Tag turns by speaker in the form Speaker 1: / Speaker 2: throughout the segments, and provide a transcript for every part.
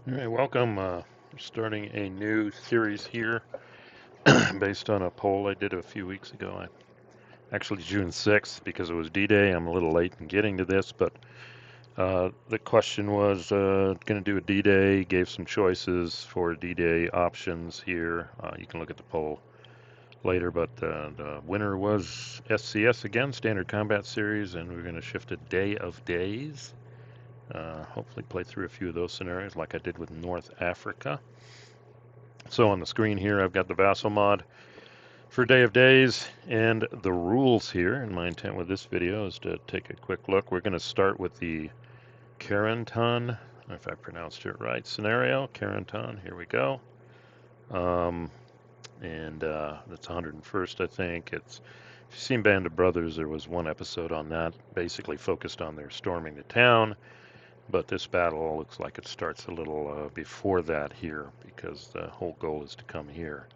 Speaker 1: All right, welcome. We're starting a new series here based on a poll I did a few weeks ago. Actually, June 6th, because it was D-Day. I'm a little late in getting to this, but the question was going to do a D-Day, gave some choices for D-Day options here. You can look at the poll later, but the winner was SCS again, Standard Combat Series, and we're going to shift to Day of Days. Hopefully play through a few of those scenarios like I did with North Africa. So on the screen here, I've got the Vassal mod for Day of Days and the rules here. And my intent with this video is to take a quick look. We're going to start with the Carentan, if I pronounced it right, scenario. Carentan, here we go. That's 101st, I think. If you've seen Band of Brothers, there was one episode on that, basically focused on their storming the town. But this battle looks like it starts a little before that here, because the whole goal is to come here.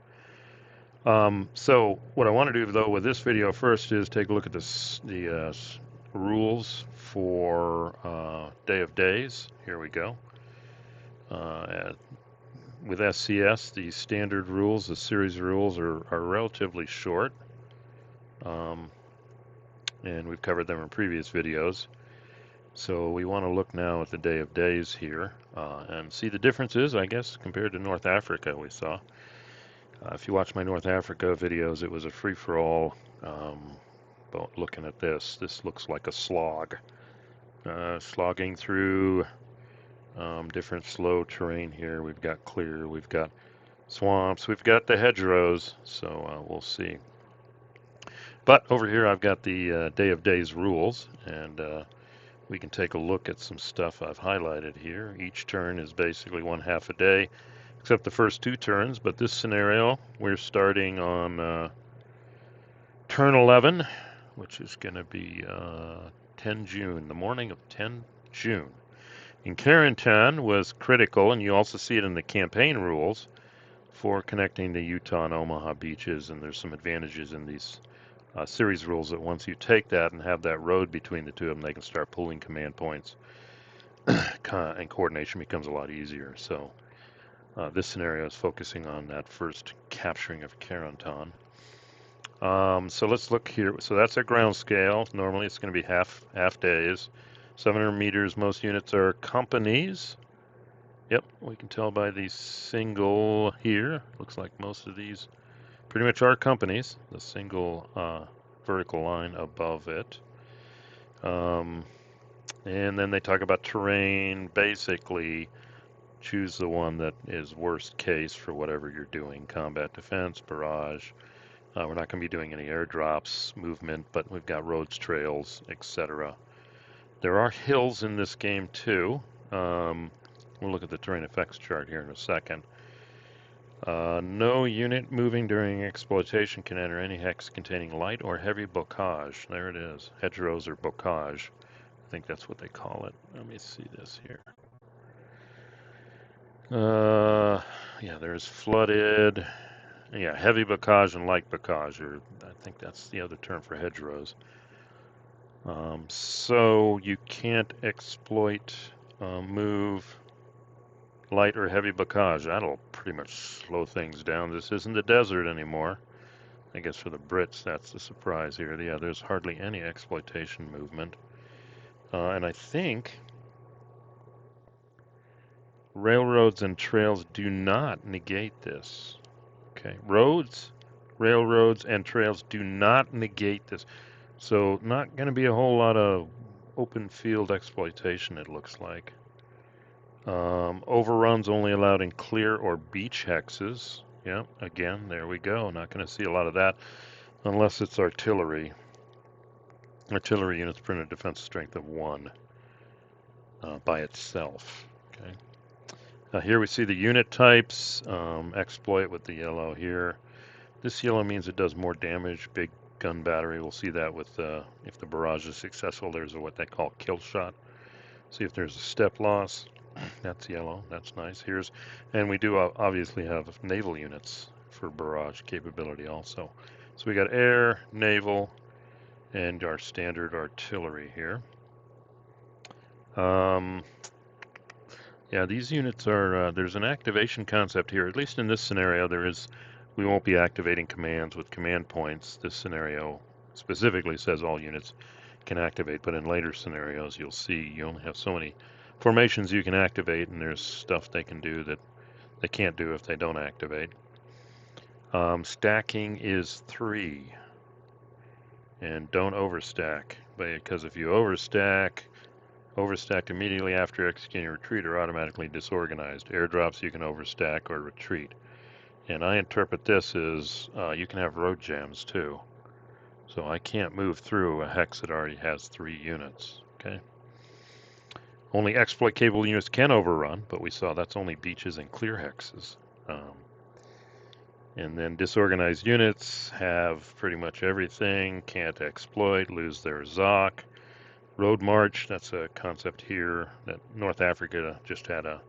Speaker 1: So what I want to do though with this video first is take a look at the rules for Day of Days. Here we go. With SCS, the standard rules, the series rules are relatively short. And we've covered them in previous videos. So we want to look now at the Day of Days here and see the differences, I guess, compared to North Africa we saw. If you watch my North Africa videos, it was a free-for-all. But looking at this looks like a slog. Slogging through different slow terrain here. We've got clear, we've got swamps, we've got the hedgerows, so we'll see. But over here I've got the Day of Days rules, and we can take a look at some stuff I've highlighted here. Each turn is basically one half a day, except the first two turns, but this scenario, we're starting on turn 11, which is going to be 10 June, the morning of 10 June. And Carentan was critical, and you also see it in the campaign rules, for connecting the Utah and Omaha beaches, and there's some advantages in these series rules that once you take that and have that road between the two of them, they can start pulling command points, and coordination becomes a lot easier. So this scenario is focusing on that first capturing of Carentan. So let's look here. So that's a ground scale. Normally it's going to be half days. 700 meters. Most units are companies. Yep, we can tell by the single here. Looks like most of these pretty much are companies. The single vertical line above it. And then they talk about terrain. Basically, choose the one that is worst case for whatever you're doing. Combat defense, barrage. We're not going to be doing any airdrops, movement, but we've got roads, trails, etc. There are hills in this game too. We'll look at the terrain effects chart here in a second. No unit moving during exploitation can enter any hex containing light or heavy bocage. There it is. Hedgerows or bocage. I think that's what they call it. Let me see this here. Yeah, there's flooded. Yeah, heavy bocage and light bocage, or I think that's the other term for hedgerows. So you can't exploit, move light or heavy bocage. That'll pretty much slow things down. This isn't the desert anymore. I guess for the Brits, that's the surprise here. Yeah, there's hardly any exploitation movement. And I think railroads and trails do not negate this. Okay, roads, railroads, and trails do not negate this. So not going to be a whole lot of open field exploitation, it looks like. Overruns only allowed in clear or beach hexes. Yeah, again, there we go. Not going to see a lot of that unless it's artillery. Artillery units print a defense strength of 1 by itself. Okay. Here we see the unit types. Exploit with the yellow here. This yellow means it does more damage. Big gun battery. We'll see that with if the barrage is successful. There's what they call kill shot. See if there's a step loss. That's yellow. That's nice. And we do obviously have naval units for barrage capability also. So we got air, naval, and our standard artillery here. Yeah, these units are, there's an activation concept here, at least in this scenario there is, we won't be activating commands with command points. This scenario specifically says all units can activate, but in later scenarios you'll see you only have so many formations you can activate, and there's stuff they can do that they can't do if they don't activate. Stacking is 3, and don't overstack, because if you overstacked immediately after executing retreat are automatically disorganized. Airdrops you can overstack or retreat. And I interpret this as you can have road jams too. So I can't move through a hex that already has 3 units. Okay. Only exploit capable units can overrun, but we saw that's only beaches and clear hexes. And then disorganized units have pretty much everything, can't exploit, lose their ZOC. Road march, that's a concept here that North Africa just had a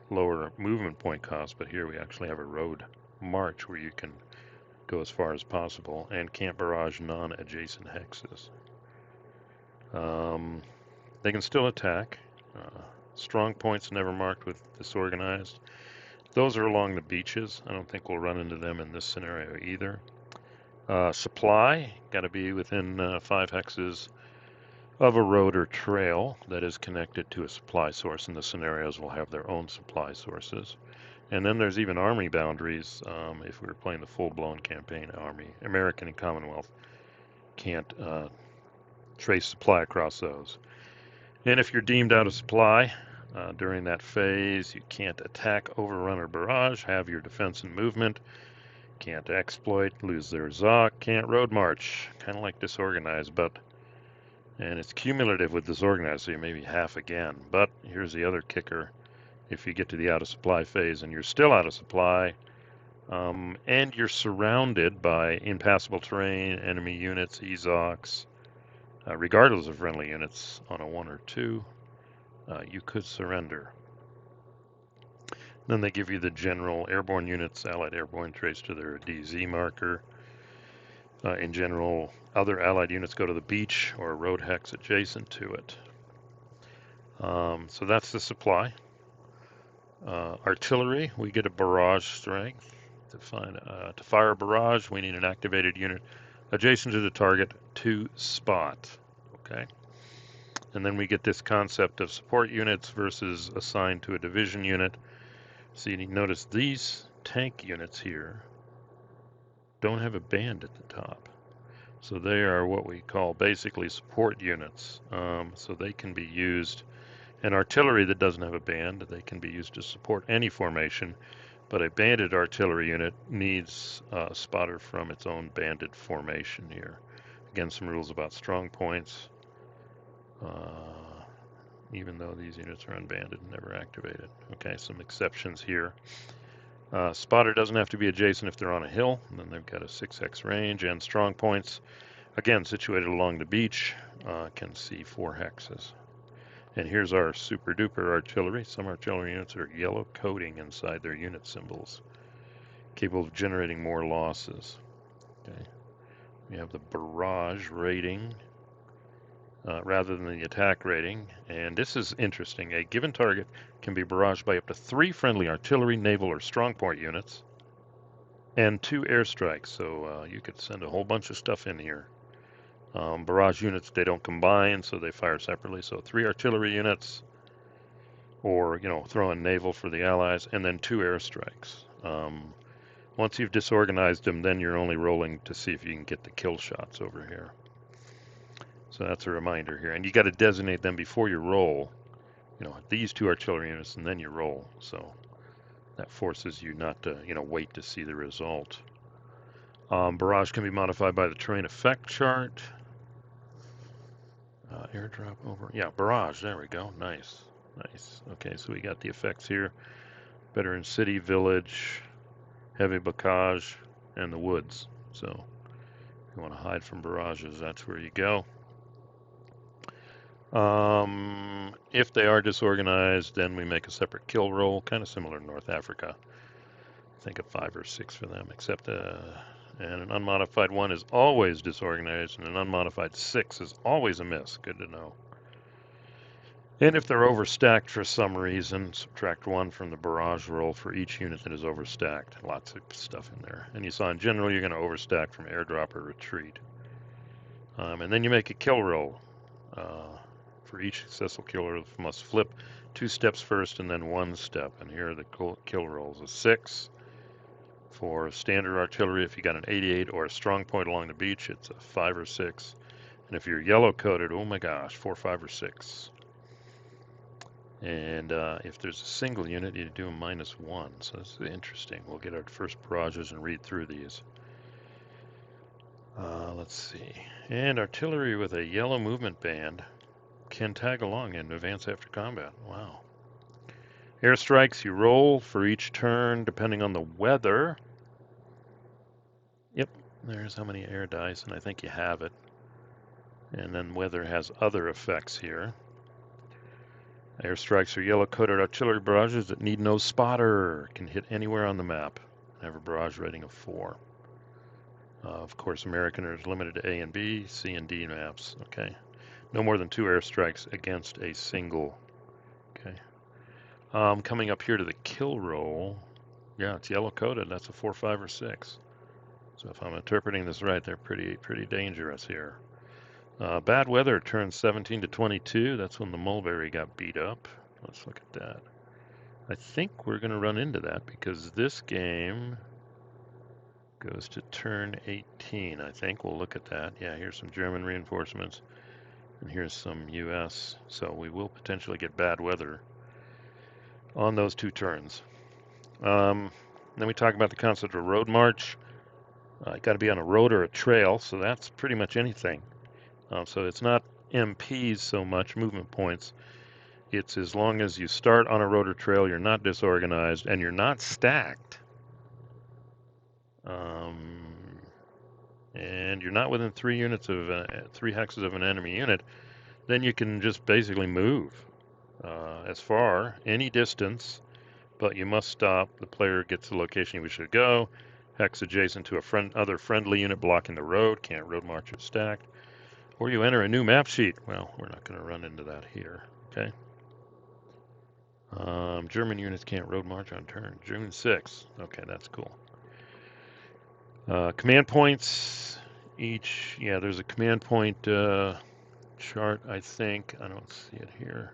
Speaker 1: lower movement point cost, but here we actually have a road march where you can go as far as possible, and can't barrage non-adjacent hexes. They can still attack. Strong points never marked with disorganized. Those are along the beaches. I don't think we'll run into them in this scenario either. Supply, got to be within 5 hexes of a road or trail that is connected to a supply source, and the scenarios will have their own supply sources. And then there's even army boundaries. If we were playing the full-blown campaign, Army, American and Commonwealth can't trace supply across those. And if you're deemed out of supply during that phase, you can't attack, overrun, or barrage, have your defense and movement, can't exploit, lose their ZOC, can't road march, kind of like disorganized, and it's cumulative with disorganized, so you may be half again. But here's the other kicker. If you get to the out of supply phase and you're still out of supply, and you're surrounded by impassable terrain, enemy units, EZOCs, regardless of friendly units on a 1 or 2, you could surrender. Then they give you the general airborne units, allied airborne trace to their DZ marker. In general, other allied units go to the beach or a road hex adjacent to it. So that's the supply. Artillery, we get a barrage strength. To fire a barrage, we need an activated unit adjacent to the target to spot. Okay. And then we get this concept of support units versus assigned to a division unit. So you notice these tank units here don't have a band at the top. So they are what we call basically support units. So they can be used, and artillery that doesn't have a band, they can be used to support any formation, but a banded artillery unit needs a spotter from its own banded formation here. Again, some rules about strong points. Even though these units are unbanded and never activated. Okay, some exceptions here. Spotter doesn't have to be adjacent if they're on a hill, and then they've got a 6x range, and strong points, again, situated along the beach, can see 4 hexes. And here's our super duper artillery. Some artillery units are yellow coating inside their unit symbols, capable of generating more losses. Okay. We have the barrage rating rather than the attack rating, and this is interesting. A given target can be barraged by up to 3 friendly artillery, naval, or strong point units, and 2 airstrikes. So you could send a whole bunch of stuff in here. Barrage units, they don't combine, so they fire separately. So 3 artillery units, or throw in naval for the allies, and then 2 airstrikes. Once you've disorganized them, then you're only rolling to see if you can get the kill shots over here. So that's a reminder here, and you got to designate them before you roll. These 2 artillery units, and then you roll. So that forces you not to wait to see the result. Barrage can be modified by the terrain effect chart. Airdrop over, barrage, there we go, nice. Okay, so we got the effects here. Better in city, village, heavy bocage, and the woods. So if you want to hide from barrages, that's where you go. If they are disorganized, then we make a separate kill roll, kind of similar to North Africa. I think of 5 or 6 for them, except and an unmodified 1 is always disorganized, and an unmodified 6 is always a miss. Good to know. And if they're overstacked for some reason, subtract 1 from the barrage roll for each unit that is overstacked. Lots of stuff in there. And you saw in general you're going to overstack from airdrop or retreat. And then you make a kill roll. For each successful kill roll, must flip 2 steps first and then 1 step. And here are the kill rolls. A 6 for standard artillery. If you got an 88 or a strong point along the beach, it's a 5 or 6. And if you're yellow coated, oh my gosh, 4, 5, or 6. And if there's a single unit, you do a -1. So this is interesting. We'll get our first barrages and read through these. Let's see. And artillery with a yellow movement band can tag along and advance after combat. Wow. Airstrikes, you roll for each turn depending on the weather. Yep, there's how many air dice, and I think you have it. And then weather has other effects here. Airstrikes are yellow-coated artillery barrages that need no spotter, can hit anywhere on the map. Have a barrage rating of 4. Of course, American is limited to A and B, C and D maps. Okay, no more than 2 airstrikes against a single. Okay, coming up here to the kill roll. Yeah, it's yellow-coated. That's a 4, 5, or 6. So if I'm interpreting this right, they're pretty dangerous here. Bad weather turns 17 to 22. That's when the mulberry got beat up. Let's look at that. I think we're going to run into that because this game goes to turn 18. I think we'll look at that. Yeah, here's some German reinforcements, and here's some U.S. So we will potentially get bad weather on those 2 turns. Then we talk about the concept of road march. You got to be on a road or a trail, so that's pretty much anything. So it's not MPs so much, movement points. It's as long as you start on a road or trail, you're not disorganized, and you're not stacked. And you're not within 3 units of 3 hexes of an enemy unit, then you can just basically move as far, any distance, but you must stop. The player gets the location you wish to go. Hex adjacent to a other friendly unit blocking the road. Can't road march if stacked. Or you enter a new map sheet. Well, we're not going to run into that here. Okay. German units can't road march on turn. June 6th. Okay, that's cool. Command points. Yeah, there's a command point chart, I think. I don't see it here.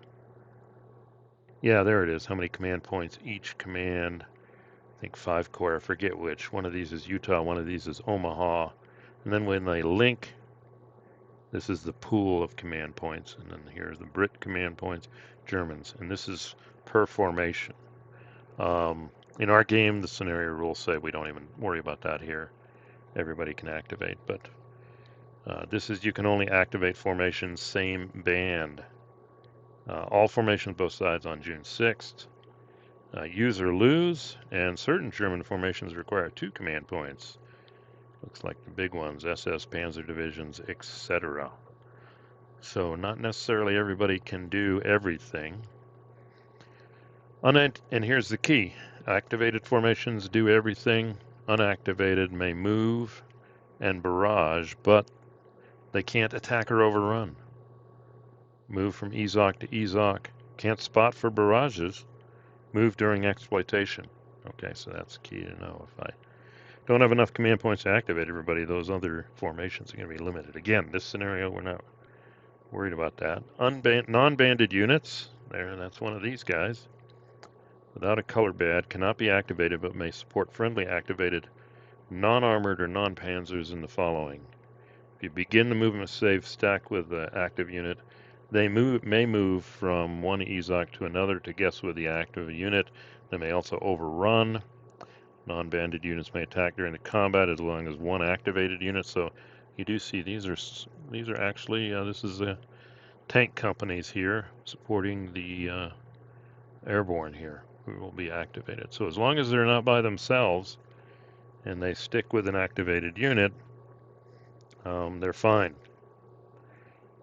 Speaker 1: Yeah, there it is. How many command points each command? I think 5 core. I forget which. One of these is Utah. One of these is Omaha. And then when they link, this is the pool of command points. And then here's the Brit command points, Germans. And this is per formation. In our game, the scenario rules say we don't even worry about that here. Everybody can activate. But this is, you can only activate formations same band. All formations both sides on June 6th. Use or lose, and certain German formations require 2 command points. Looks like the big ones, SS, Panzer divisions, etc. So not necessarily everybody can do everything. And here's the key. Activated formations do everything. Unactivated may move and barrage, but they can't attack or overrun. Move from EZOC to EZOC. Can't spot for barrages. Move during exploitation. Okay, so that's key to know. If I don't have enough command points to activate everybody, those other formations are going to be limited. Again, this scenario, we're not worried about that. Non-banded units, that's one of these guys. Without a color band, cannot be activated, but may support friendly activated non-armored or non-panzers in the following. If you begin the movement save stack with the active unit, they may move from one EZOC to another to guess with the active unit. They may also overrun. Non-banded units may attack during the combat as long as 1 activated unit. So you do see these are actually this is the tank companies here supporting the airborne here who will be activated. So as long as they're not by themselves and they stick with an activated unit, they're fine.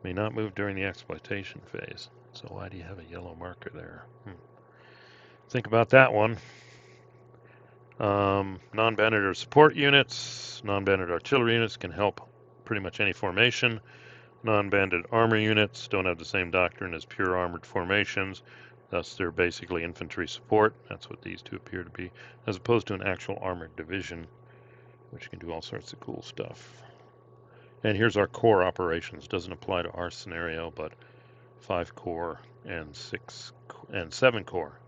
Speaker 1: May not move during the exploitation phase. So why do you have a yellow marker there? Think about that one. Non-banded or support units, non-banded artillery units can help pretty much any formation. Non-banded armor units don't have the same doctrine as pure armored formations, thus they're basically infantry support. That's what these two appear to be, as opposed to an actual armored division, which can do all sorts of cool stuff. And here's our core operations. Doesn't apply to our scenario, but 5 core and 7 core.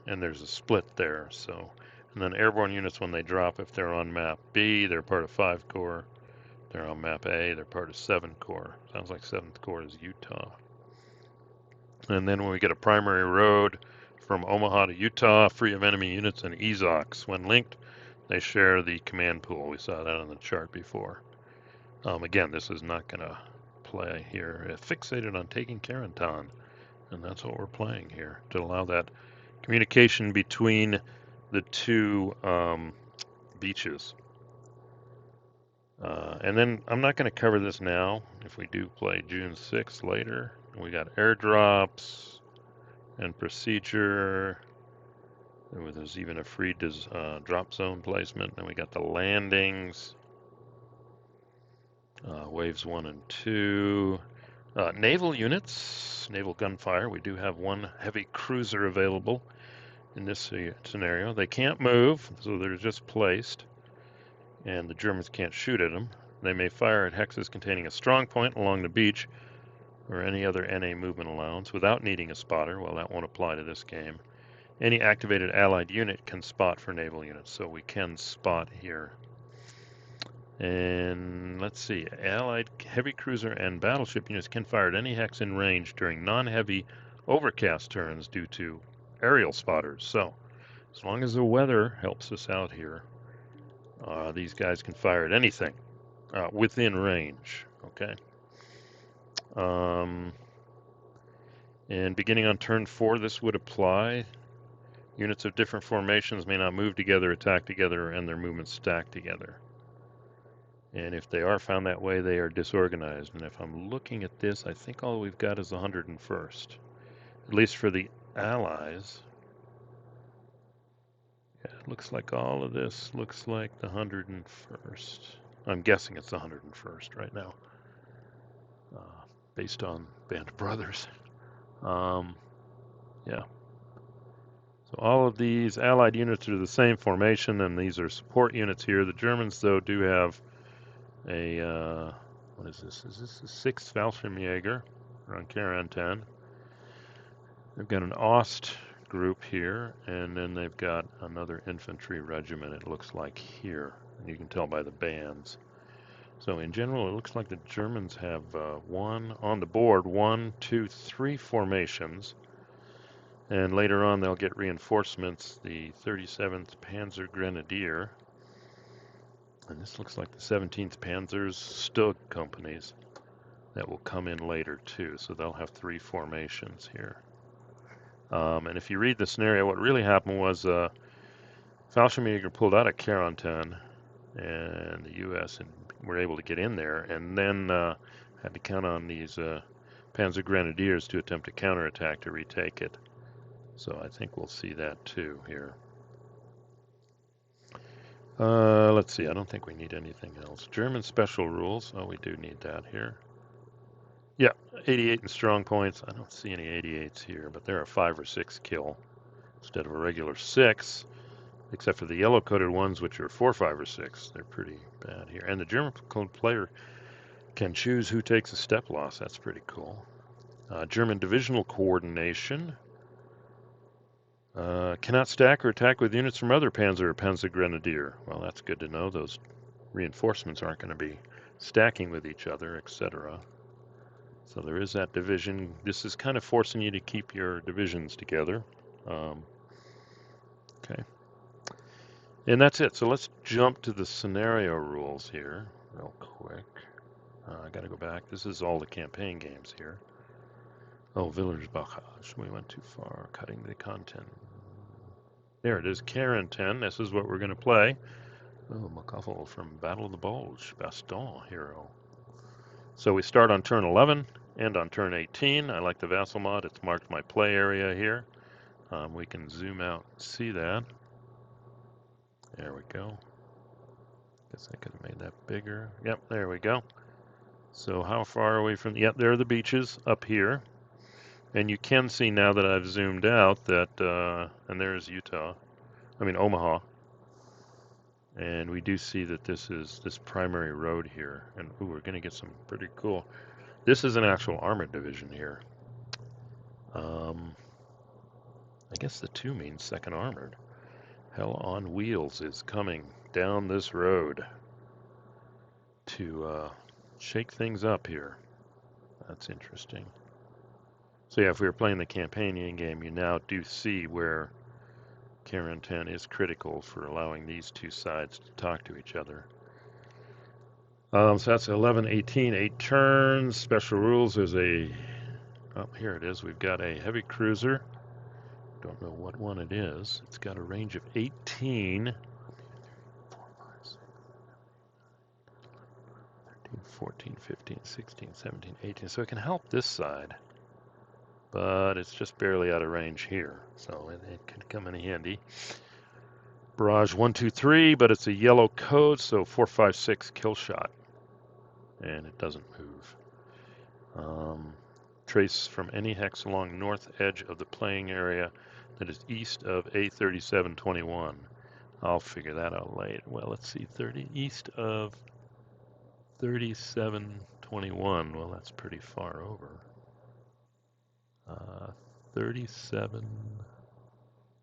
Speaker 1: And there's a split there. So, and then airborne units, when they drop, if they're on map B, they're part of 5 core. They're on map A, they're part of 7 core. Sounds like 7th core is Utah. And then when we get a primary road from Omaha to Utah, free of enemy units and EZOCs. When linked, they share the command pool. We saw that on the chart before. Again, this is not going to play here. Fixated on taking Carentan, and that's what we're playing here, to allow that communication between the two beaches. And then I'm not going to cover this now. If we do play June 6th later, we got airdrops and procedure. There's even a free drop zone placement. Then we got the landings, waves 1 and 2. Naval units, naval gunfire. We do have one heavy cruiser available in this scenario. They can't move, so they're just placed, and the Germans can't shoot at them. They may fire at hexes containing a strong point along the beach or any other NA movement allowance without needing a spotter. Well, that won't apply to this game. Any activated Allied unit can spot for naval units, so we can spot here. And let's see, Allied heavy cruiser and battleship units can fire at any hex in range during non-heavy overcast turns due to aerial spotters. So, as long as the weather helps us out here, these guys can fire at anything within range, okay? And beginning on turn 4, this would apply. Units of different formations may not move together, attack together, and their movements stack together. And if they are found that way, they are disorganized. And if I'm looking at this, I think all we've got is the 101st, at least for the Allies. Yeah, it looks like all of this looks like the 101st. I'm guessing it's the 101st right now, based on Band of Brothers. Yeah. So all of these Allied units are the same formation, and these are support units here. The Germans, though, do have a, what is this? Is this the 6th Fallschirmjäger on Carentan? They've got an Ost group here, and then they've got another infantry regiment, it looks like here. And you can tell by the bands. So in general, it looks like the Germans have on the board, 1, 2, 3 formations. And later on, they'll get reinforcements, the 37th Panzer Grenadier. And this looks like the 17th Panzer's Stug companies that will come in later too. So they'll have 3 formations here. And if you read the scenario, what really happened was Fallschirmjäger pulled out of Carentan, and the U.S. were able to get in there, and then had to count on these Panzer Grenadiers to attempt a counterattack to retake it. So I think we'll see that too here. Let's see, I don't think we need anything else. German special rules. Oh, we do need that here. Yeah, 88 in strong points. I don't see any 88s here, but there are 5 or 6 kill instead of a regular 6, except for the yellow-coated ones, which are 4, 5, or 6. They're pretty bad here. And the German player can choose who takes a step loss. That's pretty cool. German divisional coordination. Cannot stack or attack with units from other Panzer or Panzer Grenadier. Well, that's good to know. Those reinforcements aren't going to be stacking with each other, etc. So there is that division. This is kind of forcing you to keep your divisions together. Okay. And that's it. So let's jump to the scenario rules here real quick. I got to go back. This is all the campaign games here. Oh, Village Bachage. We went too far, cutting the content. There it is, Carentan. This is what we're going to play. Oh, McCuffle from Battle of the Bulge, Baston hero. So we start on turn 11, end on turn 18. I like the Vassal mod. It's marked my play area here. We can zoom out and see that. There we go. Guess I could have made that bigger. Yep, there we go. So how far away from, yep, there are the beaches up here. And you can see now that I've zoomed out that, and there's Omaha. And we do see that this is this primary road here. And ooh, we're going to get some pretty cool. This is an actual armored division here. I guess the 2 means second armored. Hell on Wheels is coming down this road to shake things up here. That's interesting. So yeah, if we were playing the campaigning game, you now do see where Carentan is critical for allowing these two sides to talk to each other. So that's 11-18, 8 turns. Special rules is oh, here it is. We've got a heavy cruiser. Don't know what one it is. It's got a range of 18. 14, 15, 16, 17, 18. So it can help this side, but it's just barely out of range here. So it could come in handy. Barrage 1, 2, 3, but it's a yellow code, so 4, 5, 6 kill shot. And it doesn't move. Trace from any hex along north edge of the playing area that is east of A3721. I'll figure that out later. Well, let's see, east of 3721. Well, that's pretty far over. 37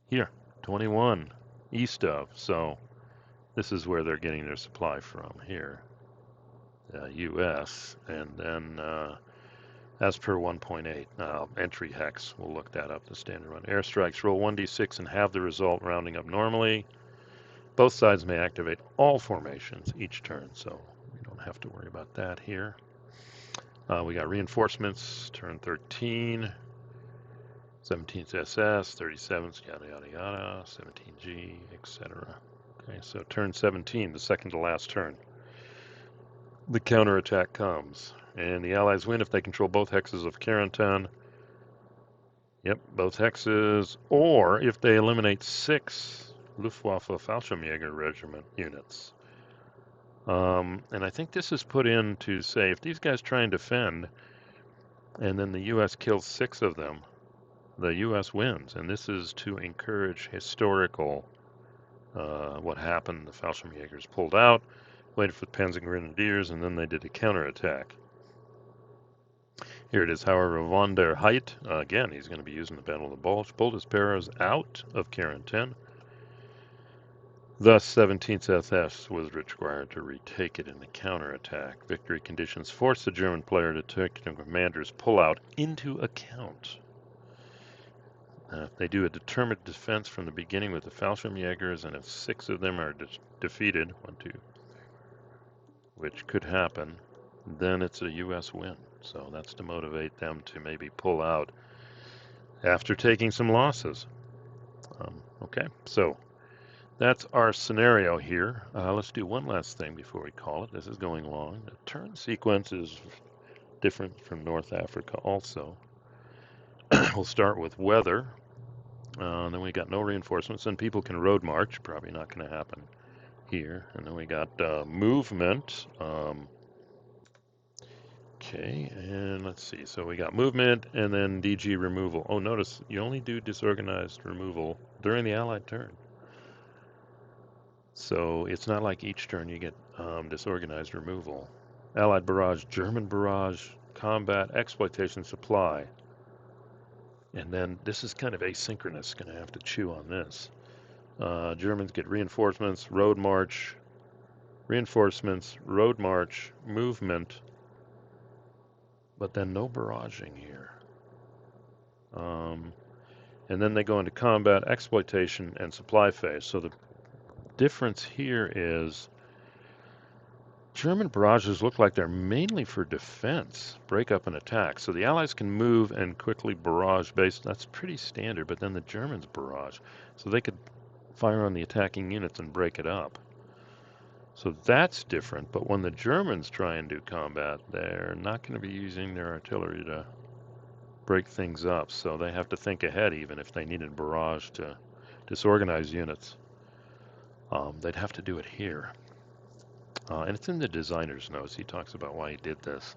Speaker 1: here, 21 east of. So this is where they're getting their supply from here, U.S. And then as per 1.8 entry hex, we'll look that up. The standard one. Airstrikes, roll 1d6 and have the result rounding up normally. Both sides may activate all formations each turn, so we don't have to worry about that here. We got reinforcements, turn 13, 17th SS, 37th, yada, yada, yada, 17G, etc. Okay, so turn 17, the second to last turn. The counterattack comes, and the Allies win if they control both hexes of Carentan. Yep, both hexes, or if they eliminate 6 Luftwaffe Fallschirmjäger Regiment units. And I think this is put in to say if these guys try and defend, and then the U.S. kills 6 of them, the U.S. wins. And this is to encourage historical, what happened. The Fallschirmjägers pulled out, waited for the Panzer Grenadiers, and then they did a counterattack. Here it is, however, von der Heit, again, he's going to be using the Battle of the Bulge, pulled his paras out of Carentan. Thus, 17th SS was required to retake it in the counterattack. Victory conditions forced the German player to take the commander's pullout into account. If they do a determined defense from the beginning with the Fallschirmjägers, and if 6 of them are defeated, 1, 2, which could happen, then it's a U.S. win. So that's to motivate them to maybe pull out after taking some losses. Okay, so that's our scenario here. Let's do one last thing before we call it. This is going long. The turn sequence is different from North Africa also. We'll start with weather. Then we got no reinforcements, and people can road march. Probably not going to happen here. And then we got movement. Okay, and let's see. So we got movement and then DG removal. Oh, notice you only do disorganized removal during the Allied turn. So it's not like each turn you get disorganized removal. Allied barrage, German barrage, combat, exploitation, supply. And then this is kind of asynchronous. Going to have to chew on this. Germans get reinforcements, road march, reinforcements, road march, movement, but then no barraging here. And then they go into combat, exploitation, and supply phase. So the difference here is German barrages look like they're mainly for defense, break up and attack. So the Allies can move and quickly barrage base. That's pretty standard, but then the Germans barrage. So they could fire on the attacking units and break it up. So that's different, but when the Germans try and do combat, they're not going to be using their artillery to break things up. So they have to think ahead, even if they needed barrage to disorganize units. They'd have to do it here. And it's in the designer's notes. He talks about why he did this.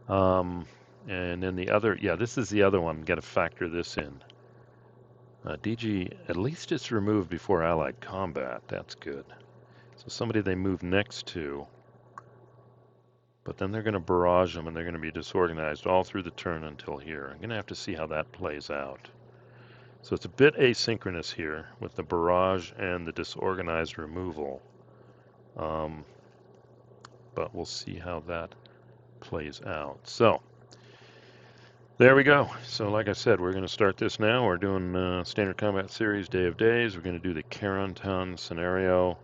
Speaker 1: And then the other, yeah, this is the other one. Got to factor this in. DG, at least it's removed before allied combat. That's good. So somebody they move next to, but then they're going to barrage them and they're going to be disorganized all through the turn until here. I'm going to have to see how that plays out. So it's a bit asynchronous here with the barrage and the disorganized removal. But we'll see how that plays out. So there we go. So like I said, we're going to start this now. We're doing Standard Combat Series Day of Days. We're going to do the Carentan Scenario.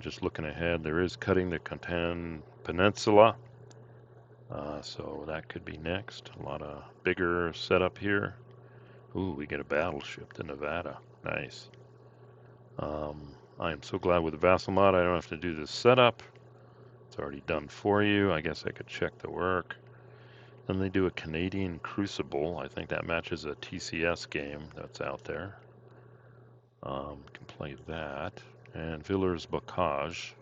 Speaker 1: Just looking ahead, there is cutting the Carentan Peninsula. So that could be next. A lot of bigger setup here. Ooh, we get a battleship to Nevada. Nice. I am so glad with the Vassal mod I don't have to do this setup. It's already done for you. I guess I could check the work. Then they do a Canadian Crucible. I think that matches a TCS game that's out there. Can play that. And Villers Bocage.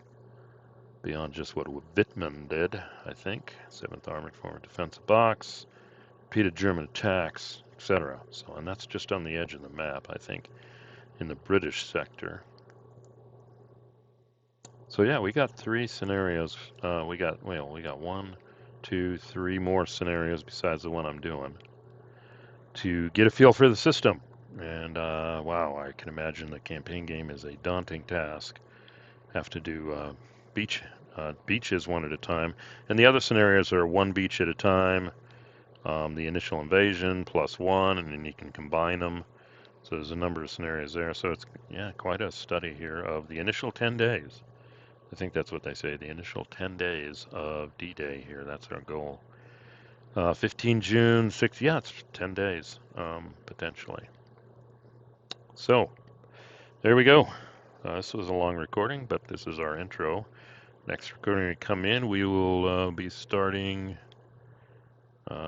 Speaker 1: Beyond just what Wittmann did, I think. 7th Armored Forward Defensive Box. Repeated German attacks, etc. So, and that's just on the edge of the map, I think, in the British sector. So yeah, we got 3 scenarios. We got 1, 2, 3 more scenarios besides the one I'm doing to get a feel for the system. And wow, I can imagine the campaign game is a daunting task. Have to do beaches one at a time, and the other scenarios are 1 beach at a time. The initial invasion plus 1, and then you can combine them. So there's a number of scenarios there. So it's quite a study here of the initial 10 days. I think that's what they say, the initial 10 days of D-Day here. That's our goal. 15 June, 6, yeah, it's 10 days, potentially. So, there we go. This was a long recording, but this is our intro. Next recording we come in, we will be starting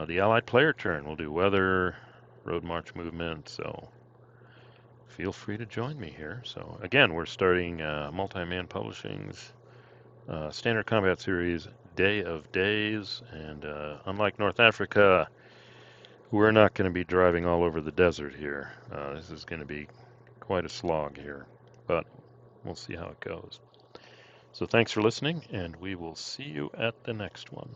Speaker 1: the Allied player turn. We'll do weather, road march movement, so feel free to join me here. So again, we're starting Multi-Man Publishing's Standard Combat Series Day of Days, and unlike North Africa, we're not going to be driving all over the desert here. This is going to be quite a slog here, but we'll see how it goes. So thanks for listening, and we will see you at the next one.